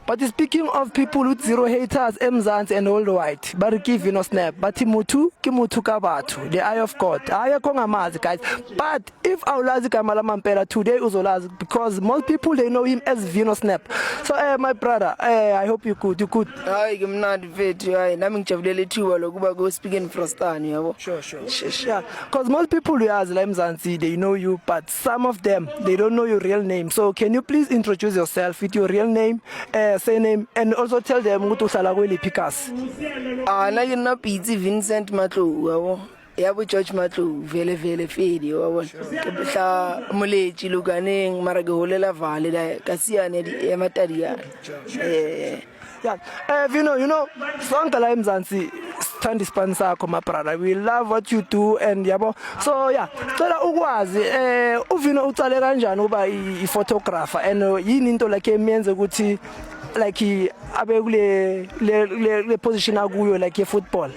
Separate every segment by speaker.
Speaker 1: But speaking of people with zero haters, Mzansi and worldwide, Bariki Vino Snap, Bati Mutu, Kimutu Kabatu, the eye of God. Aya Konga Mazi, guys. But if Aulazi Kamala Mampera today Uzolazi, because most people they know him as Vino Snap. So my brother, I hope you could.
Speaker 2: I am not fit. I am chavdeli too. Go speaking Frostani, yabo.
Speaker 1: Sure. Yeah, because most people who ask Mzansi, they know you, but some of them they don't know your real name. So can you please introduce yourself with your real name? Surname, and also tell them Mutu Salaweli Picas.
Speaker 2: Na you na Pizzi Vincent Matlu, yabo George Matlu, vele fedi, kebisa mulechi luganeng maragolela vale, kasiane emataria.
Speaker 1: Yeah, you know, Sankala Mzansi stand sponsor my brother. We love what you do and yabo. So yeah, tell ukwazi uvino utsale kanjani uba I photographer and yini into like emenze ukuthi like abe kule position akuyo like football.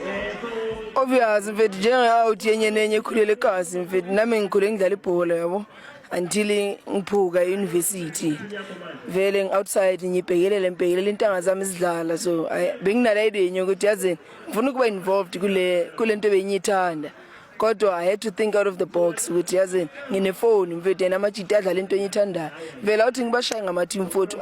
Speaker 2: Obvious mfethu njenga out yenye nenye khulele kasi mfethu nami ngikhule ngidlala ibhola yabo until ngiphuka university vele outside ngibhekelele intanga zami izidlala so benginala idea ukuthi yazini ngifuna ukuba involved kule nto benyithanda kodwa I had to think out of the box ukuthi yazini ngine phone mfethu namajita adlala into enyithandayo vele awuthi ngibashaya ngama team photo